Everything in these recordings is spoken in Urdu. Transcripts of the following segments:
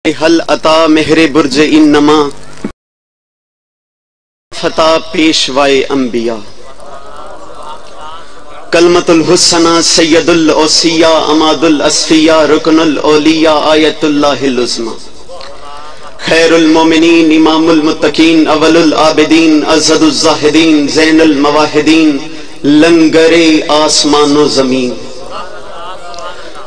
حل عطا مہر برج انما فتح پیشوائے انبیاء کلمت الحسنہ سید الاوصیاء عماد الاسفیاء رکن الاولیاء آیت اللہ العظمی خیر المومنین امام المتقین اول العابدین ازہد الزاہدین زین المواحدین لنگر آسمان و زمین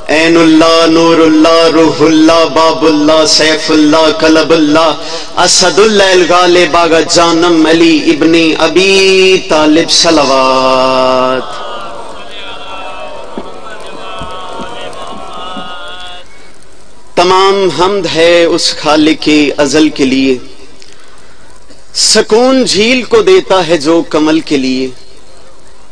عین اللہ نور اللہ روح اللہ باب اللہ سیف اللہ کلب اللہ اسد اللہ الغالب آغا جانم علی ابن ابی طالب صلوات تمام حمد ہے اس خالق ازل کے لیے سکون جھیل کو دیتا ہے جو کمل کے لیے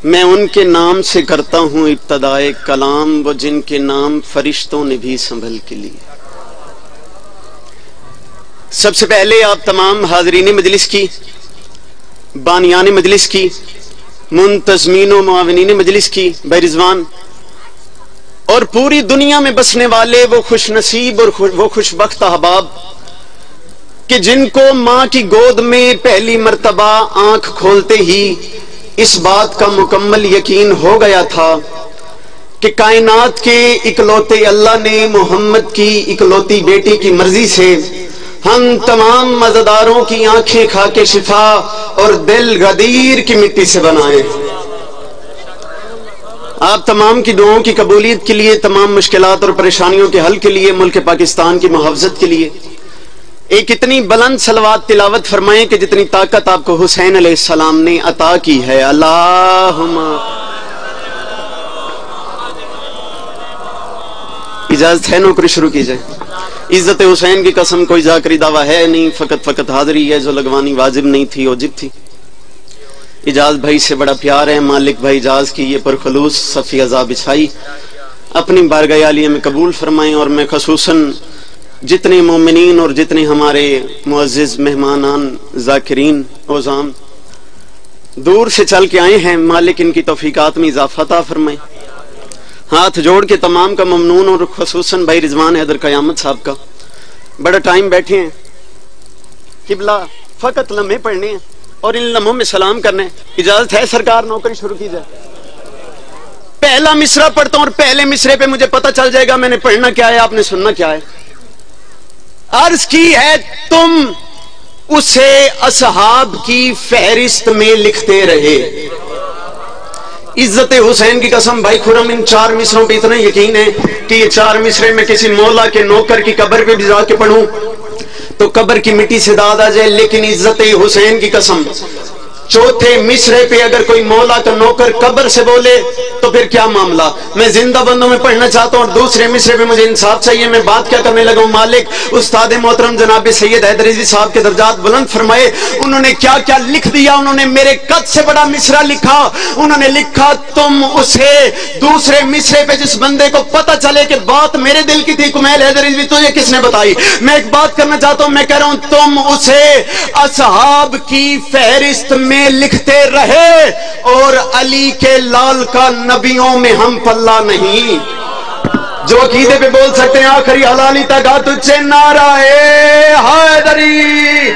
میں ان کے نام سے کرتا ہوں ابتدائے کلام وہ جن کے نام فرشتوں نے بھی سنبھل کے لیے سب سے پہلے آپ تمام حاضرین مجلس کی بانیان مجلس کی منتظمین و معاونین مجلس کی بھائی رضوان اور پوری دنیا میں بسنے والے وہ خوش نصیب اور وہ خوش بخت احباب کہ جن کو ماں کی گود میں پہلی مرتبہ آنکھ کھولتے ہی اس بات کا مکمل یقین ہو گیا تھا کہ کائنات کے اکلوتے اللہ نے محمد کی اکلوتی بیٹی کی مرضی سے ہم تمام مزداروں کی آنکھیں کھا کے شفا اور دل غدیر کی مٹی سے بنائے آپ تمام کی دعاؤں کی قبولیت کے لیے تمام مشکلات اور پریشانیوں کے حل کے لیے ملک پاکستان کی محافظت کے لیے ایک اتنی بلند صلوات تلاوت فرمائیں کہ جتنی طاقت آپ کو حسین علیہ السلام نے عطا کی ہے اللہم اجازت ہے نوکری شروع کی جائے عزت حسین کی قسم کوئی ذاکری دعویٰ ہے نہیں فقط حاضری ہے جو لگوانی واجب نہیں تھی واجب تھی اجاز بھائی سے بڑا پیار ہے مالک بھائی اجاز کی یہ پرخلوص صفی عزا بچھائی اپنی بارگاہ عالیہ میں قبول فرمائیں اور میں خصوصاً جتنے مومنین اور جتنے ہمارے معزز مہمانان ذاکرین عظام دور سے چل کے آئے ہیں مالک ان کی توفیقات میں اضافہ عطا فرمائیں ہاتھ جوڑ کے تمام کا ممنون اور خصوصاً بھائی رضوان حیدر قیامت صاحب کا بڑا ٹائم بیٹھے ہیں قبلہ فقط لمحے پڑھنے ہیں اور ان لمحوں میں سلام کرنے اجازت ہے سرکار نوکری شروع کی جائے پہلا مصرع پڑھتا ہوں اور پہلے مصرے پہ مجھے پتہ چل جائے گا میں نے پڑھنا کیا ہے آپ نے سننا کیا ہے عرض کی ہے تم اسے اصحاب کی فہرست میں لکھتے رہے عزت حسین کی قسم بھائی خرم ان چار مصروں پہ اتنا یقین ہے کہ یہ چار مصرے میں کسی مولا کے نوکر کی قبر پہ بھی جا کے پڑھوں تو قبر کی مٹی سے داد آ جائے لیکن عزت حسین کی قسم چوتھے مصرے پہ اگر کوئی مولا کا نوکر قبر سے بولے تو پھر کیا معاملہ میں زندہ بندوں میں پڑھنا چاہتا ہوں اور دوسرے مصرے پہ مجھے انصاف چاہیے میں بات کیا کرنے لگا ہوں مالک استاد محترم جناب سید حیدر عزیز صاحب کے درجات بلند فرمائے انہوں نے کیا کیا لکھ دیا انہوں نے میرے قد سے بڑا مصرع لکھا انہوں نے لکھا تم اسے دوسرے مصرے پہ جس بندے کو پتہ چلے کہ بات میرے دل کی تھی کمیل حیدر عزیز تجھے کس نے بتائی میں ایک بات کرنا چاہتا ہوں میں کہہ رہا ہوں تم اسے اصحاب کی فہرست میں لکھتے رہے اور علی کے لال کا نبیوں میں ہم پلہ نہیں جو عقیدے پہ بول سکتے ہیں آخری حلالی تک تجھے نعرہ حیدری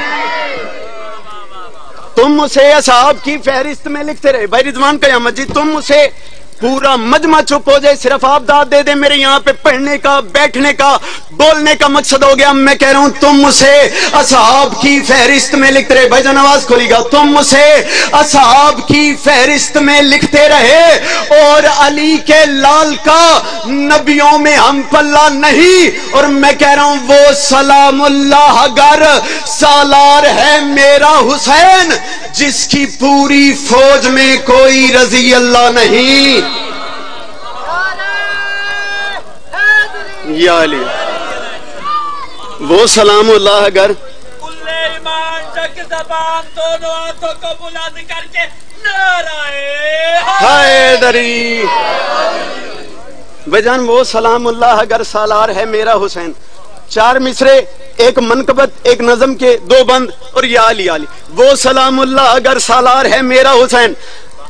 تم اسے اصحاب کی فہرست میں لکھتے رہے بھائی رضوان قیامت جی تم اسے پورا مجمع چپ ہو جائے صرف آپ داد دے دیں میرے یہاں پہ پڑھنے کا بیٹھنے کا بولنے کا مقصد ہو گیا میں کہہ رہا ہوں تم اسے اصحاب کی فہرست میں لکھتے رہے بھائی جان آواز کھولی گا تم اسے اصحاب کی فہرست میں لکھتے رہے اور علی کے لال کا نبیوں میں ہم پلہ نہیں اور میں کہہ رہا ہوں وہ سلام اللہ گر سالار ہے میرا حسین جس کی پوری فوج میں کوئی رضی اللہ نہیں یا علی وہ سلام اللہ اگر حیدری بجان وہ سلام اللہ اگر سالار ہے میرا حسین چار مصرے ایک منقبت ایک نظم کے دو بند اور یا علی وہ سلام اللہ اگر سالار ہے میرا حسین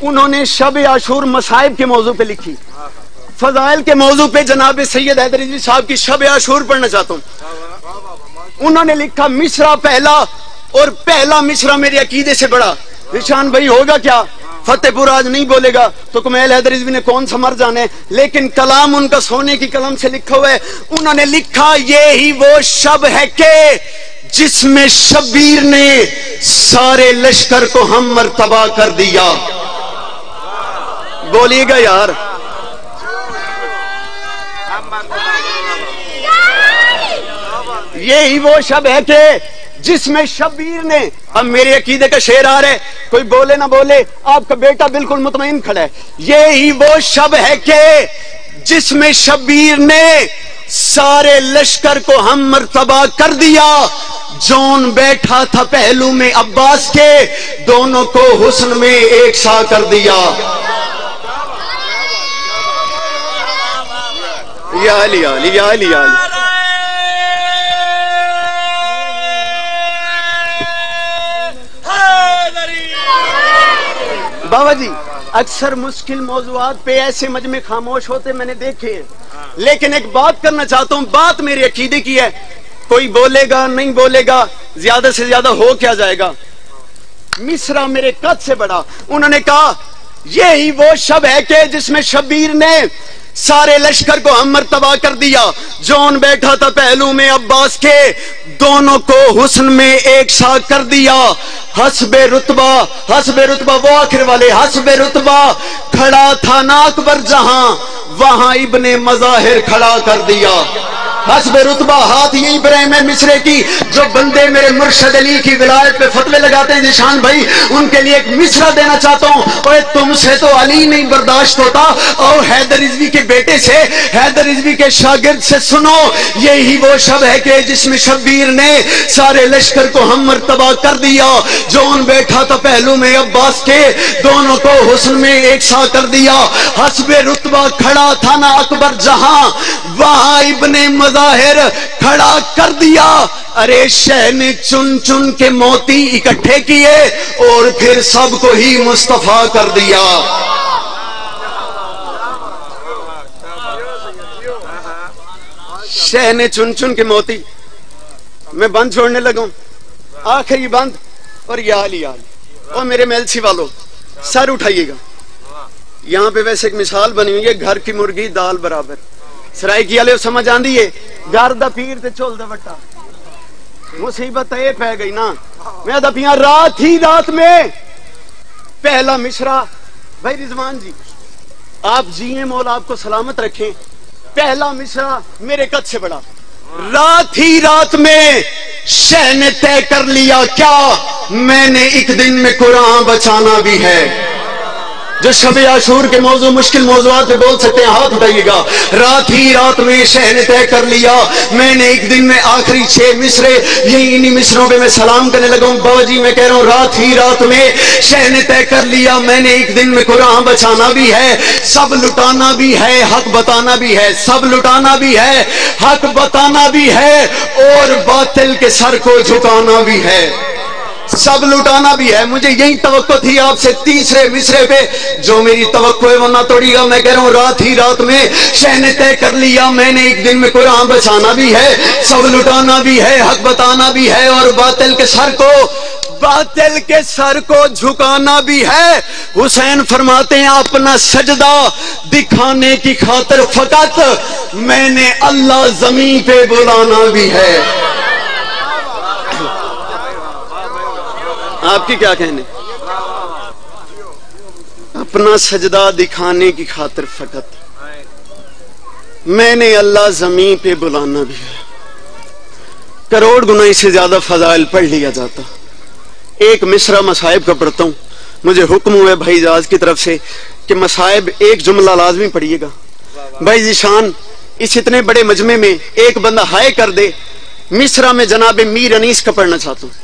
انہوں نے شب عاشور مصائب کے موضوع پہ لکھی، فضائل کے موضوع پہ جناب سید حیدر رضوی صاحب کی شب عاشور پڑھنا چاہتا ہوں۔ انہوں نے لکھا مصرع پہلا، اور پہلا مصرع میرے عقیدے سے بڑا۔ ذیشان بھائی ہوگا کیا؟ فتح پور آج نہیں بولے گا تو کمیل حیدر رضوی نے کون سا مر جانے، لیکن کلام ان کا سونے کی قلم سے لکھا ہوا ہے۔ انہوں نے لکھا یہی وہ شب ہے کہ جس میں شبیر نے سارے لشکر کو ہم مرتبہ کر دیا۔ بولیے گا یار، یہی وہ شب ہے کہ جس میں شبیر نے، اب میرے عقیدے کا شعر آ رہا ہے، کوئی بولے نہ بولے، آپ کا بیٹا بالکل مطمئن کھڑا ہے، یہی وہ شب ہے کہ جس میں شبیر نے سارے لشکر کو ہم مرتبہ کر دیا، جون بیٹھا تھا پہلو میں عباس کے، دونوں کو حسن میں ایک سا کر دیا۔ یا علی یا علی یا علی یا علی۔ بابا جی اکثر مشکل موضوعات پہ ایسے مجمع خاموش ہوتے میں نے دیکھے ہیں، لیکن ایک بات کرنا چاہتا ہوں، بات میرے عقیدے کی ہے، کوئی بولے گا نہیں بولے گا، زیادہ سے زیادہ ہو کیا جائے گا۔ مصرع میرے قد سے بڑا، انہوں نے کہا یہی وہ شب ہے کہ جس میں شبیر نے سارے لشکر کو ہم مرتبہ کر دیا، جون بیٹھا تھا پہلو میں عباس کے، دونوں کو حسن میں ایک سا کر دیا۔ حسب رتبہ وہ آخر والے، حسب رتبہ کھڑا تھا نا اکبر جہاں، وہاں ابن مظاہر کھڑا کر دیا۔ حسب رتبہ ہاتھ یہی ابراہیم مصرے کی جو بندے میرے مرشد علی کی ولایت پہ فتوے لگاتے ہیں، ذیشان بھائی ان کے لیے ایک مصرع دینا چاہتا ہوں۔ اوے تم سے تو علی نہیں برداشت ہوتا، اور حیدر رضوی کے بیٹے سے، حیدر رضوی کے شاگرد سے سنو، یہی وہ شب ہے کہ جس میں شبیر نے سارے لشکر کو ہم مرتبہ کر دیا، جون بیٹھا تھا پہلو میں عباس کے، دونوں کو حسن میں ایک سا کر دیا۔ حسب رتبہ کھڑا تھا نا اکبر جہاں، وہاں ابن مظاہر کھڑا کر دیا۔ ارے شہ نے چن چن کے موتی اکٹھے کیے، اور پھر سب کو ہی مصطفیٰ کر دیا۔ شہ نے چن چن کے موتی، میں بند چھوڑنے لگا ہوں، آخری بند، اور یا علی یا علی۔ اور میرے میلسی والو سر اٹھائیے گا، یہاں پہ ویسے ایک مثال بنی ہوئی ہے، گھر کی مرغی دال برابر، سرائی کی والے سمجھ آندی ہے، گھر دا پیر تے چول دا وٹا، مصیبت اے پہ گئی نا۔ میں دا پیاں رات ہی رات میں پہلا مصرع، بھائی رضوان جی آپ جیئیں، مولا آپ کو سلامت رکھیں، پہلا مصرع میرے قد سے بڑا۔ رات ہی رات میں شہ نے طے کر لیا کیا، میں نے ایک دن میں قرآن بچانا بھی ہے۔ جو شب عاشور کے موضوع مشکل موضوعات پہ بول سکتے ہیں ہاتھ اٹھائیے گا۔ رات ہی رات میں شہ نے طے کر لیا، میں نے ایک دن میں آخری 6 مصرے، یہی انہی مصروں پہ میں سلام کرنے لگا ہوں۔ بابا جی میں کہہ رہا ہوں رات ہی رات میں شہ نے طے کر لیا، میں نے ایک دن میں قرآن بچانا بھی ہے، سب لٹانا بھی ہے، حق بتانا بھی ہے، سب لٹانا بھی ہے، حق بتانا بھی ہے، اور باطل کے سر کو جھکانا بھی ہے، سب لٹانا بھی ہے۔ مجھے یہی توقع تھی آپ سے تیسرے مصرے پہ، جو میری توقع ہے وہ نہ توڑی گا۔ میں کہہ رہا ہوں رات ہی رات میں شہ نے طے کر لیا، میں نے ایک دن میں قرآن بچانا بھی ہے، سب لٹانا بھی ہے، حق بتانا بھی ہے، اور باطل کے سر کو جھکانا بھی ہے۔ حسین فرماتے ہیں اپنا سجدہ دکھانے کی خاطر فقط میں نے اللہ زمین پہ بلانا بھی ہے۔ آپ کی کیا کہنے؟ اپنا سجدہ دکھانے کی خاطر فقط میں نے اللہ زمین پہ بلانا بھی ہے۔ کروڑ گنا اس سے زیادہ فضائل پڑھ لیا جاتا، ایک مصرع مصائب کا پڑھتا ہوں۔ مجھے حکم ہوا ہے بھائی جاز کی طرف سے کہ مصائب ایک جملہ لازمی پڑھیے گا۔ بھائی ذیشان اس اتنے بڑے مجمع میں ایک بندہ ہائے کر دے، مصرع میں جناب میر انیس کا پڑھنا چاہتا ہوں۔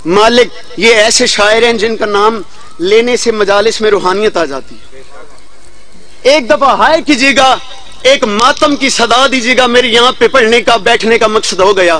مالک یہ ایسے شاعر ہیں جن کا نام لینے سے مجالس میں روحانیت آ جاتی ہے۔ ایک دفعہ ہائے کیجیے گا، ایک ماتم کی صدا دیجیے گا، میرے یہاں پہ پڑھنے کا بیٹھنے کا مقصد ہو گیا۔